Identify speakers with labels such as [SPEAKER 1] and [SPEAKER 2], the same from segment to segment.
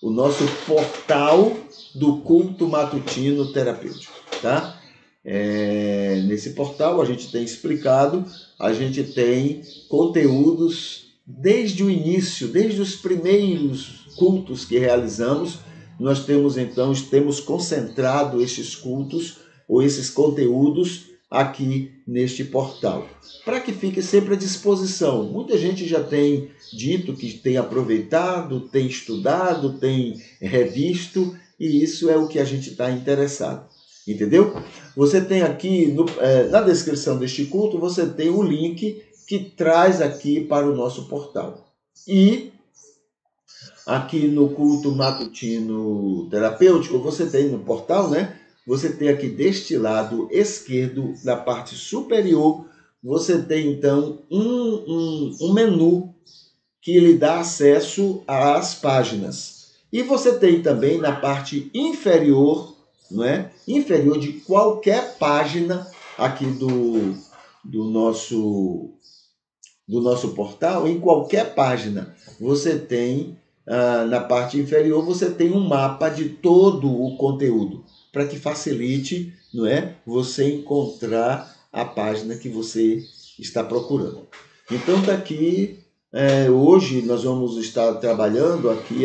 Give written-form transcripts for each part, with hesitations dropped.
[SPEAKER 1] o nosso portal do culto matutino terapêutico, tá? Nesse portal a gente tem explicado, a gente tem conteúdos desde o início, desde os primeiros cultos que realizamos. Nós temos concentrado esses cultos ou esses conteúdos aqui neste portal, para que fique sempre à disposição. Muita gente já tem dito que tem aproveitado, tem estudado, tem revisto, e isso é o que a gente está interessado. Entendeu? Você tem aqui, na descrição deste culto, você tem o link que traz aqui para o nosso portal. E aqui no culto matutino terapêutico, você tem no portal, né? Você tem aqui deste lado esquerdo, na parte superior, você tem então um menu que lhe dá acesso às páginas. E você tem também na parte inferior, não é? Inferior de qualquer página aqui do nosso portal, em qualquer página, você tem, na parte inferior, você tem um mapa de todo o conteúdo, para que facilite, não é, você encontrar a página que você está procurando. Então, está aqui, hoje nós vamos estar trabalhando aqui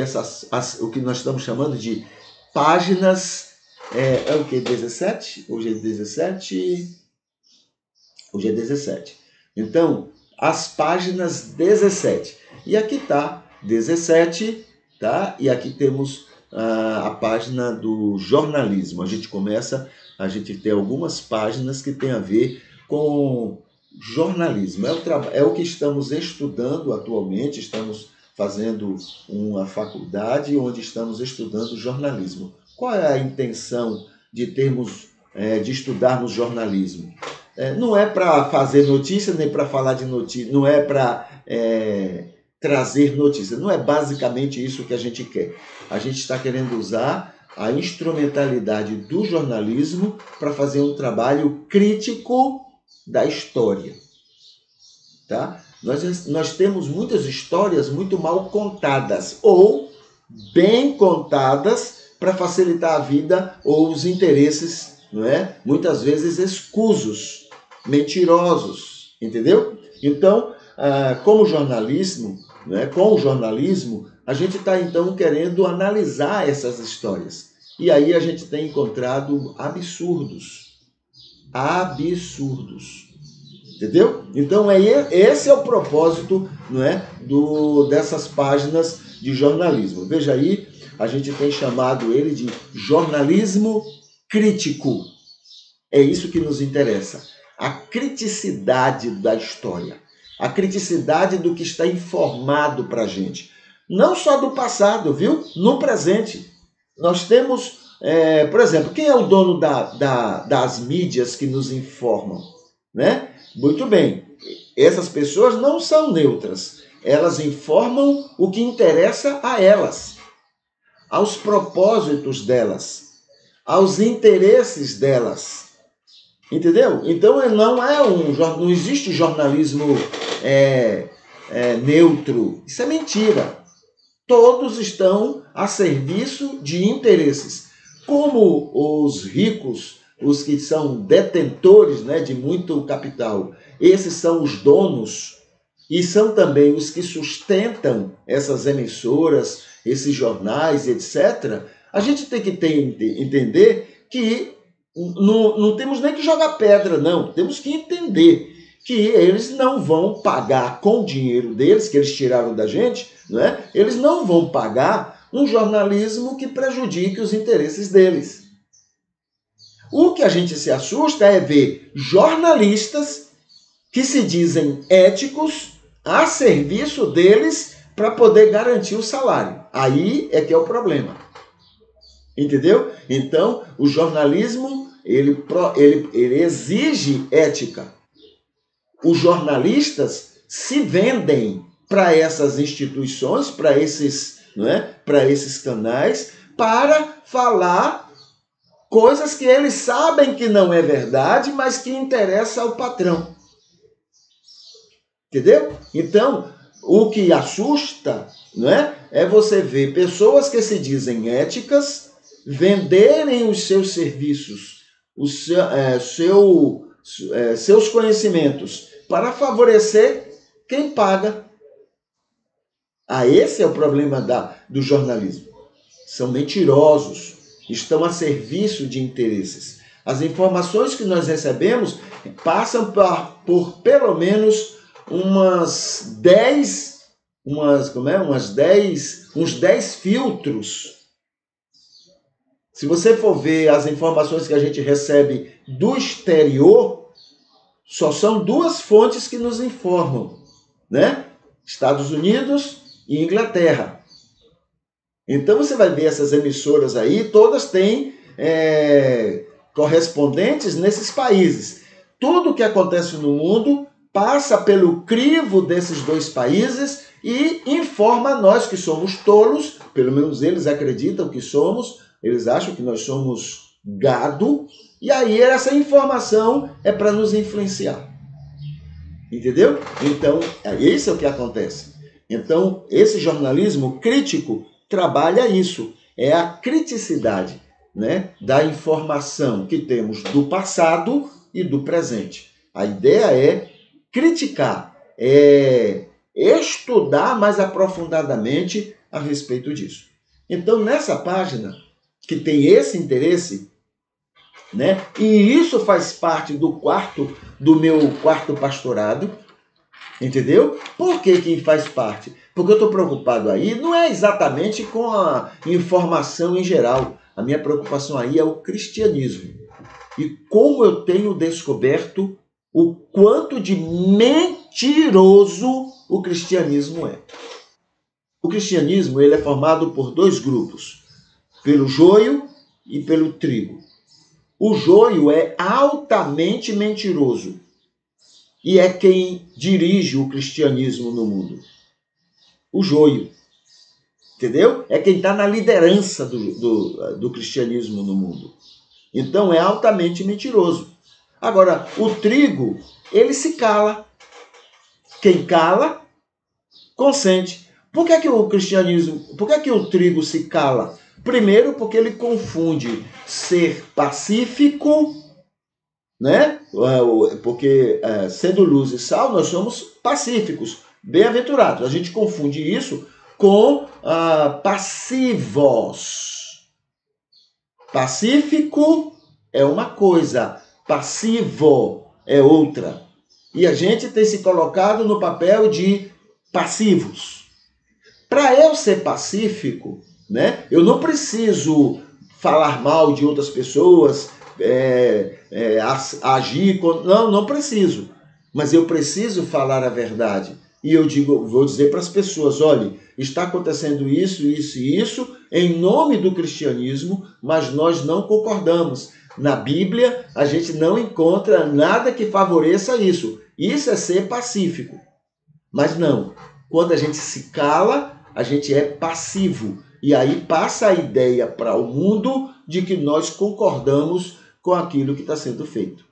[SPEAKER 1] o que nós estamos chamando de páginas, o que? 17? Hoje é 17? Hoje é 17. Então, as páginas 17. E aqui está 17, tá? E aqui temos a página do jornalismo. A gente tem algumas páginas que tem a ver com jornalismo. É o que estamos estudando atualmente, estamos fazendo uma faculdade onde estamos estudando jornalismo. Qual é a intenção de estudarmos jornalismo? Não é para fazer notícia, nem para falar de notícia, não é para trazer notícia. Não é basicamente isso que a gente quer. A gente está querendo usar a instrumentalidade do jornalismo para fazer um trabalho crítico da história. Tá? Nós temos muitas histórias muito mal contadas ou bem contadas para facilitar a vida ou os interesses, não é? Muitas vezes escusos, mentirosos, entendeu? Então, com o jornalismo, a gente está então querendo analisar essas histórias. E aí a gente tem encontrado absurdos. Entendeu? Então, esse é o propósito, não é, dessas páginas de jornalismo. Veja aí, a gente tem chamado ele de jornalismo crítico. É isso que nos interessa. A criticidade da história. A criticidade do que está informado para a gente. Não só do passado, viu? No presente. Nós temos, por exemplo, quem é o dono das mídias que nos informam? Né? Muito bem. Essas pessoas não são neutras. Elas informam o que interessa a elas, aos propósitos delas, aos interesses delas. Entendeu? Então não existe jornalismo neutro. Isso é mentira. Todos estão a serviço de interesses. Como os ricos, os que são detentores, né, de muito capital, esses são os donos e são também os que sustentam essas emissoras, esses jornais, etc. A gente tem que entender que não temos nem que jogar pedra, não. Temos que entender que eles não vão pagar com o dinheiro deles, que eles tiraram da gente, não é? Eles não vão pagar um jornalismo que prejudique os interesses deles. O que a gente se assusta é ver jornalistas que se dizem éticos a serviço deles para poder garantir o salário. Aí é que é o problema. Entendeu? Então, o jornalismo, ele exige ética. Os jornalistas se vendem para essas instituições, para esses canais, para falar coisas que eles sabem que não é verdade, mas que interessa ao patrão. Entendeu? Então, o que assusta, não é? é você ver pessoas que se dizem éticas venderem os seus serviços, seus conhecimentos, para favorecer quem paga. Esse é o problema do jornalismo. São mentirosos, estão a serviço de interesses. As informações que nós recebemos passam por pelo menos uns 10 filtros. Se você for ver as informações que a gente recebe do exterior, só são 2 fontes que nos informam, né? Estados Unidos e Inglaterra. Então você vai ver essas emissoras aí, todas têm correspondentes nesses países. Tudo o que acontece no mundo passa pelo crivo desses 2 países e informa a nós que somos tolos, pelo menos eles acreditam que somos, eles acham que nós somos gado, e aí essa informação é para nos influenciar. Entendeu? Então, esse é o que acontece. Então, esse jornalismo crítico trabalha isso, é a criticidade, né, da informação que temos do passado e do presente. A ideia é criticar, é estudar mais aprofundadamente a respeito disso. Então, nessa página, que tem esse interesse, né, e isso faz parte do meu quarto pastorado, entendeu? Por que faz parte? Porque eu estou preocupado aí, não é exatamente com a informação em geral. A minha preocupação aí é o cristianismo. E como eu tenho descoberto o quanto de mentiroso o cristianismo é. O cristianismo ele é formado por 2 grupos, pelo joio e pelo trigo. O joio é altamente mentiroso e é quem dirige o cristianismo no mundo. O joio, entendeu? É quem está na liderança do cristianismo no mundo. Então é altamente mentiroso. Agora, o trigo, ele se cala. Quem cala, consente. Por que o trigo se cala? Primeiro, porque ele confunde ser pacífico, né? Porque sendo luz e sal, nós somos pacíficos, bem-aventurados. A gente confunde isso com passivos. Pacífico é uma coisa, passivo é outra. E a gente tem se colocado no papel de passivos. Para eu ser pacífico, né, eu não preciso falar mal de outras pessoas, agir... Não preciso. Mas eu preciso falar a verdade. E vou dizer para as pessoas, olha, está acontecendo isso, isso e isso, em nome do cristianismo, mas nós não concordamos. Na Bíblia, a gente não encontra nada que favoreça isso. Isso é ser pacífico. Mas não, quando a gente se cala, a gente é passivo. E aí passa a ideia para o mundo de que nós concordamos com aquilo que está sendo feito.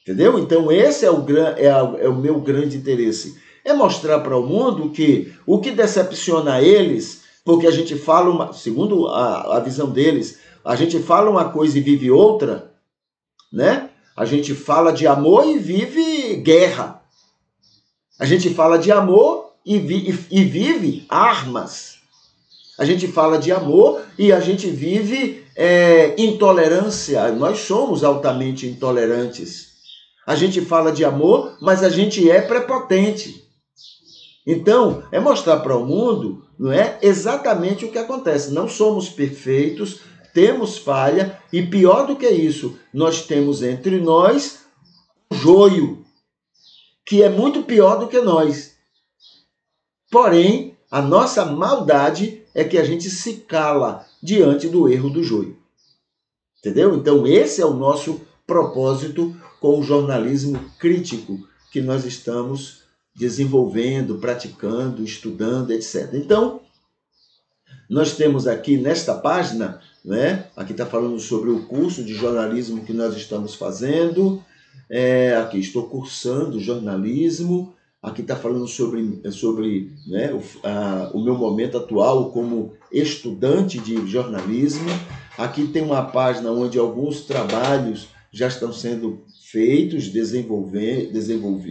[SPEAKER 1] Entendeu? Então esse é o meu grande interesse. É mostrar para o mundo que o que decepciona eles, porque a gente fala, segundo a visão deles, a gente fala uma coisa e vive outra, né? A gente fala de amor e vive guerra. A gente fala de amor e vive armas. A gente fala de amor e a gente vive intolerância. Nós somos altamente intolerantes. A gente fala de amor, mas a gente é prepotente. Então, é mostrar para o mundo, não é, exatamente o que acontece. Não somos perfeitos, temos falha e pior do que isso, nós temos entre nós o joio, que é muito pior do que nós. Porém, a nossa maldade é que a gente se cala diante do erro do joio. Entendeu? Então, esse é o nosso propósito com o jornalismo crítico que nós estamos desenvolvendo, praticando, estudando, etc. Então, nós temos aqui nesta página, né? Aqui está falando sobre o curso de jornalismo que nós estamos fazendo. Aqui estou cursando jornalismo. Aqui está falando sobre né, o meu momento atual como estudante de jornalismo. Aqui tem uma página onde alguns trabalhos já estão sendo feitos,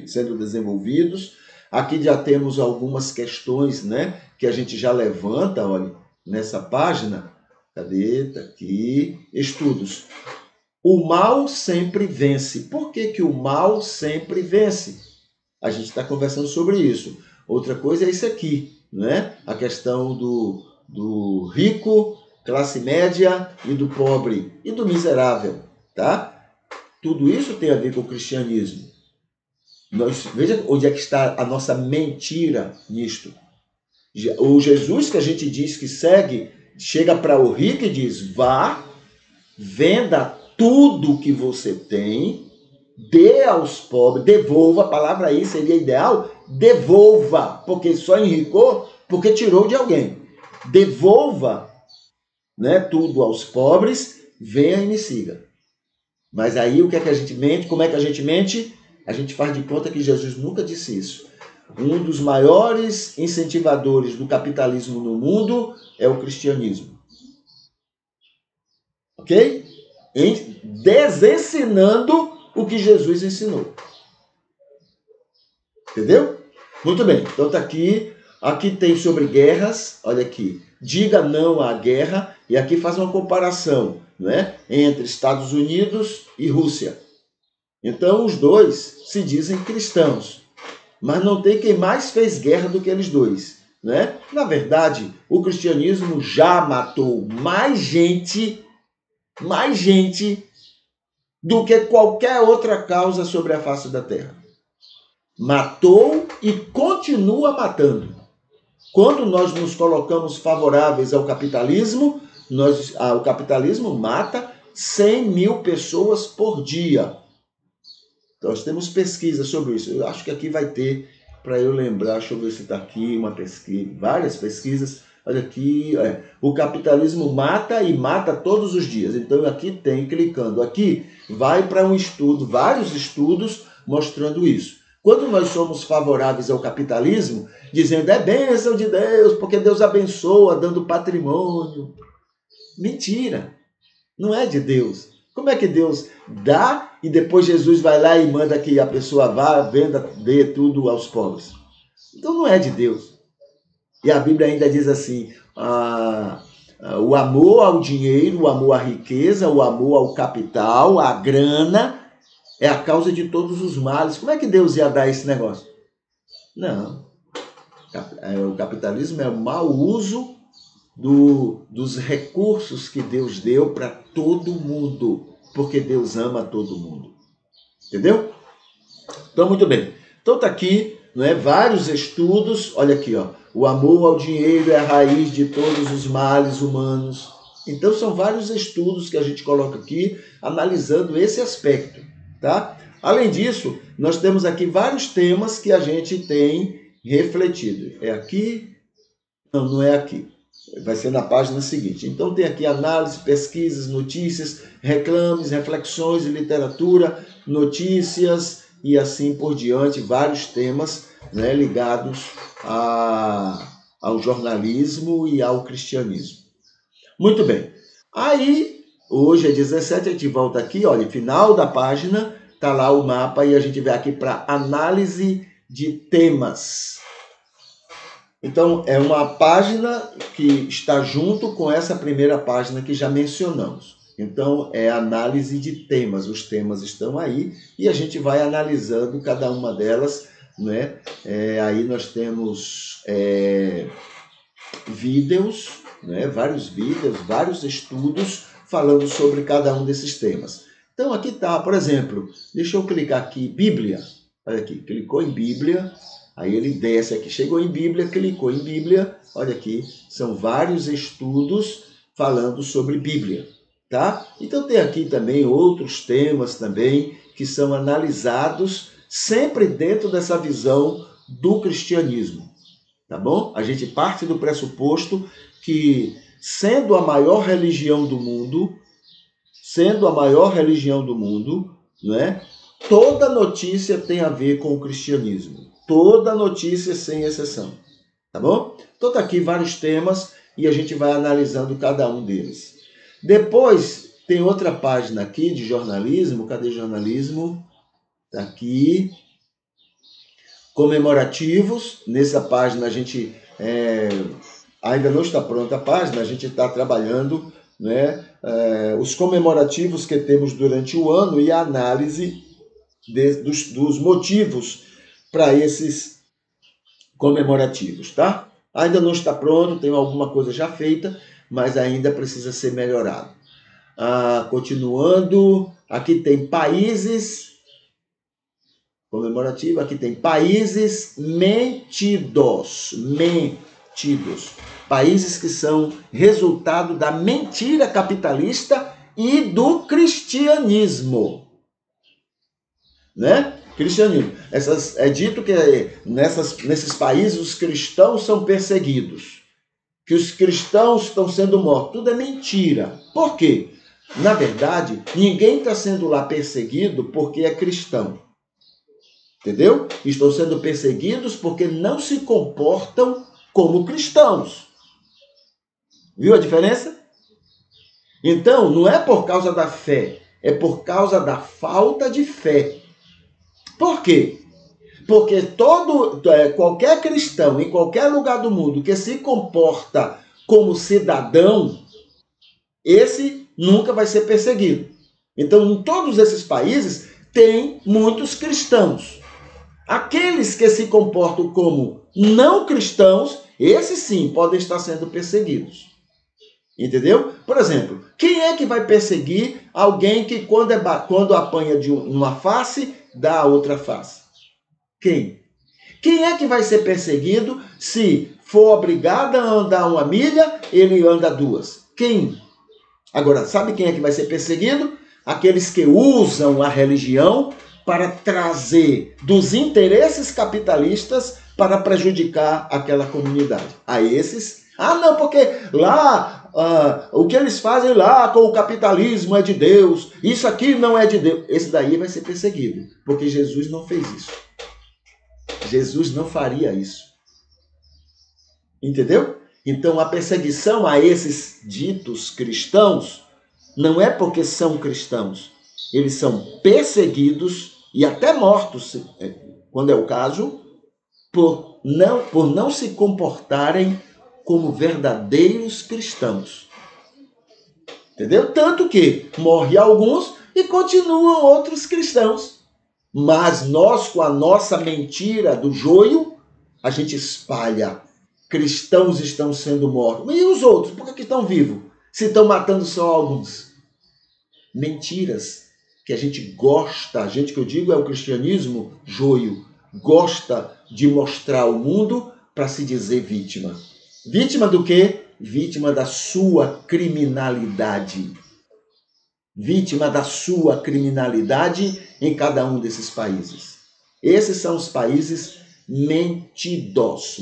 [SPEAKER 1] sendo desenvolvidos. Aqui já temos algumas questões, né, que a gente já levanta, olha, nessa página. Cadê? Está aqui. Estudos. O mal sempre vence. Por que o mal sempre vence? A gente está conversando sobre isso. Outra coisa é isso aqui, né? A questão do rico, classe média e do pobre e do miserável, tá? Tudo isso tem a ver com o cristianismo. Veja onde é que está a nossa mentira nisto. O Jesus que a gente diz que segue, chega para o rico e diz, vá, venda tudo que você tem, dê aos pobres, devolva, a palavra aí seria ideal, devolva, porque só enricou porque tirou de alguém. Devolva, né, tudo aos pobres, venha e me siga. Mas aí o que é que a gente mente? Como é que a gente mente? A gente faz de conta que Jesus nunca disse isso. Um dos maiores incentivadores do capitalismo no mundo é o cristianismo. Ok? Desensinando o que Jesus ensinou. Entendeu? Muito bem. Então tá aqui. Aqui tem sobre guerras. Olha aqui. Diga não à guerra. E aqui faz uma comparação, né, entre Estados Unidos e Rússia. Então os dois se dizem cristãos. Mas não tem quem mais fez guerra do que eles dois, né? Na verdade, o cristianismo já matou mais gente do que qualquer outra causa sobre a face da terra. Matou e continua matando. Quando nós nos colocamos favoráveis ao capitalismo, o capitalismo mata 100 mil pessoas por dia. Nós temos pesquisa sobre isso. Eu acho que aqui vai ter, para eu lembrar, deixa eu ver se está aqui uma pesquisa, várias pesquisas. Olha aqui, o capitalismo mata e mata todos os dias. Então aqui tem, clicando aqui, vai para um estudo, vários estudos mostrando isso. Quando nós somos favoráveis ao capitalismo, dizendo é bênção de Deus, porque Deus abençoa, dando patrimônio. Mentira, não é de Deus. Como é que Deus dá e depois Jesus vai lá e manda que a pessoa vá, venda, dê tudo aos pobres? Então não é de Deus. E a Bíblia ainda diz assim, o amor ao dinheiro, o amor à riqueza, o amor ao capital, à grana, é a causa de todos os males. Como é que Deus ia dar esse negócio? Não. O capitalismo é o mau uso dos recursos que Deus deu para todo mundo, porque Deus ama todo mundo. Entendeu? Então, muito bem. Então, está aqui, né, vários estudos. Olha aqui, ó. O amor ao dinheiro é a raiz de todos os males humanos. Então, são vários estudos que a gente coloca aqui, analisando esse aspecto, tá? Além disso, nós temos aqui vários temas que a gente tem refletido. É aqui? Não, não é aqui. Vai ser na página seguinte. Então tem aqui análise, pesquisas, notícias, reclames, reflexões de literatura, notícias e assim por diante, vários temas, né, ligados ao jornalismo e ao cristianismo. Muito bem. Aí, hoje é 17, a gente volta aqui, olha, final da página, tá lá o mapa e a gente vai aqui para análise de temas. Então, é uma página que está junto com essa primeira página que já mencionamos. Então, é análise de temas. Os temas estão aí e a gente vai analisando cada uma delas, né? Aí nós temos vídeos, né? Vários vídeos, vários estudos falando sobre cada um desses temas. Então, aqui está, por exemplo, deixa eu clicar aqui, Bíblia. Olha aqui, clicou em Bíblia. Aí ele desce aqui, chegou em Bíblia, clicou em Bíblia, olha aqui, são vários estudos falando sobre Bíblia, tá? Então tem aqui também outros temas também que são analisados sempre dentro dessa visão do cristianismo, tá bom? A gente parte do pressuposto que, sendo a maior religião do mundo, né, toda notícia tem a ver com o cristianismo. toda notícia sem exceção. Tá bom? Então tá aqui vários temas e a gente vai analisando cada um deles. Depois tem outra página aqui de jornalismo. Cadê jornalismo? Tá aqui. Comemorativos. Nessa página a gente ainda não está pronta a página, a gente está trabalhando, né, os comemorativos que temos durante o ano e a análise dos motivos para esses comemorativos, tá? Ainda não está pronto, tem alguma coisa já feita, mas ainda precisa ser melhorado. Continuando, aqui tem países comemorativo, aqui tem países mentidos. Países que são resultado da mentira capitalista e do cristianismo. Né? Cristianismo. É dito que nesses países os cristãos são perseguidos, que os cristãos estão sendo mortos. Tudo é mentira. Por quê? Na verdade, ninguém está sendo lá perseguido porque é cristão. Entendeu? Estão sendo perseguidos porque não se comportam como cristãos. Viu a diferença? Então, não é por causa da fé, é por causa da falta de fé. Por quê? Porque qualquer cristão em qualquer lugar do mundo que se comporta como cidadão, esse nunca vai ser perseguido. Então, em todos esses países, tem muitos cristãos. Aqueles que se comportam como não cristãos, esses sim podem estar sendo perseguidos. Entendeu? Por exemplo, quem é que vai perseguir alguém que quando apanha de uma face, dá a outra face? Quem? Quem é que vai ser perseguido se for obrigado a andar 1 milha, ele anda 2? Quem? Agora, sabe quem é que vai ser perseguido? Aqueles que usam a religião para trazer dos interesses capitalistas para prejudicar aquela comunidade. A esses, não, porque lá o que eles fazem lá com o capitalismo é de Deus, isso aqui não é de Deus. Esse daí vai ser perseguido, porque Jesus não fez isso. Jesus não faria isso. Entendeu? Então a perseguição a esses ditos cristãos não é porque são cristãos. Eles são perseguidos e até mortos, quando é o caso, por não se comportarem como verdadeiros cristãos. Entendeu? Tanto que morrem alguns e continuam outros cristãos. Mas nós, com a nossa mentira do joio, a gente espalha. Cristãos estão sendo mortos. E os outros? Por que estão vivos? Se estão matando só alguns? Mentiras que a gente gosta, a gente que eu digo é o cristianismo joio, gosta de mostrar ao mundo para se dizer vítima. Vítima do quê? Vítima da sua criminalidade. Vítima da sua criminalidade em cada um desses países. Esses são os países mentidos,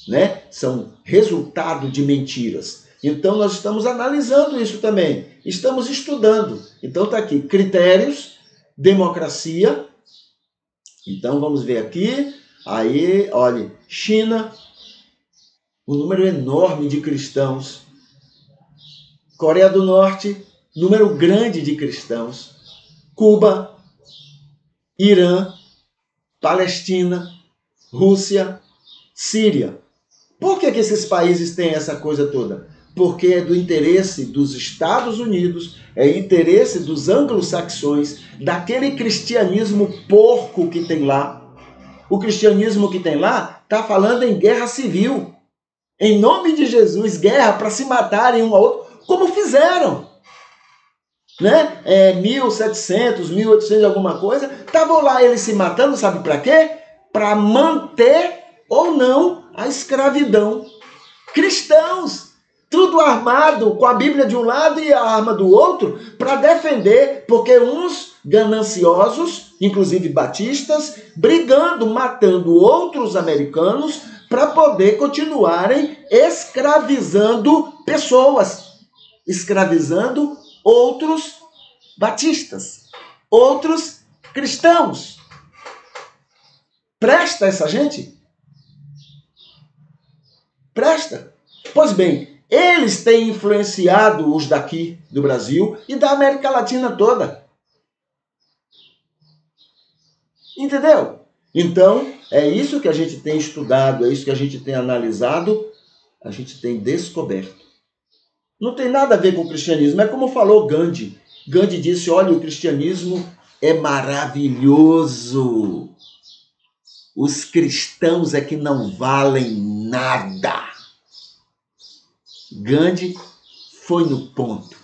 [SPEAKER 1] né? São resultado de mentiras. Então, nós estamos analisando isso também. Estamos estudando. Então, está aqui, critérios, democracia. Então, vamos ver aqui. Aí, olha, China, um número enorme de cristãos. Coreia do Norte, número grande de cristãos. Cuba, Irã, Palestina, Rússia, Síria. Por que esses países têm essa coisa toda? Porque é do interesse dos Estados Unidos, é interesse dos anglo-saxões, daquele cristianismo porco que tem lá. O cristianismo que tem lá está falando em guerra civil. Em nome de Jesus, guerra para se matarem um ao outro, como fizeram. Né? 1700, 1800, alguma coisa, estavam lá eles se matando, sabe para quê? Para manter ou não a escravidão. Cristãos, tudo armado, com a Bíblia de um lado e a arma do outro, para defender, porque uns gananciosos, inclusive batistas, brigando, matando outros americanos, para poder continuarem escravizando pessoas, escravizando outros batistas, outros cristãos. Presta essa gente? Presta. Pois bem, eles têm influenciado os daqui do Brasil e da América Latina toda. Entendeu? Então, é isso que a gente tem estudado, é isso que a gente tem analisado, a gente tem descoberto. Não tem nada a ver com o cristianismo. É como falou Gandhi. Gandhi disse, olha, o cristianismo é maravilhoso. Os cristãos é que não valem nada. Gandhi foi no ponto.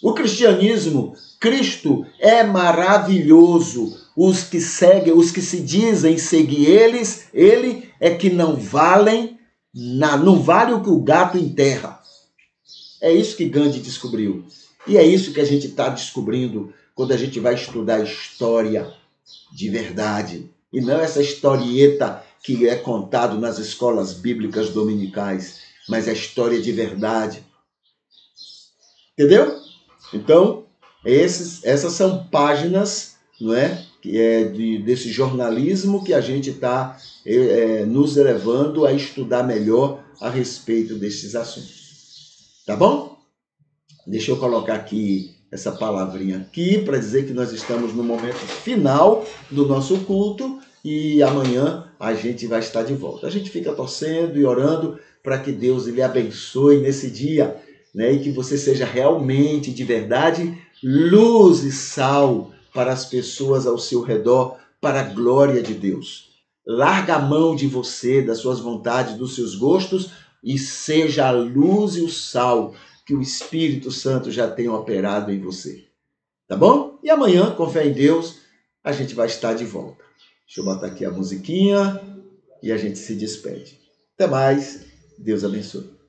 [SPEAKER 1] O cristianismo, Cristo é maravilhoso. Os que seguem, os que se dizem seguir ele é que não valem nada. Não vale o que o gato enterra. É isso que Gandhi descobriu. E é isso que a gente está descobrindo quando a gente vai estudar história de verdade. E não essa historieta que é contado nas escolas bíblicas dominicais, mas a história de verdade. Entendeu? Então, essas são páginas, não é? Que é desse jornalismo que a gente está nos levando a estudar melhor a respeito desses assuntos. Tá bom? Deixa eu colocar aqui essa palavrinha aqui para dizer que nós estamos no momento final do nosso culto e amanhã a gente vai estar de volta. A gente fica torcendo e orando para que Deus lhe abençoe nesse dia, né? E que você seja realmente, de verdade, luz e sal para as pessoas ao seu redor, para a glória de Deus. Larga a mão de você, das suas vontades, dos seus gostos e seja a luz e o sal que o Espírito Santo já tem operado em você. Tá bom? E amanhã, com fé em Deus, a gente vai estar de volta. Deixa eu botar aqui a musiquinha e a gente se despede. Até mais. Deus abençoe.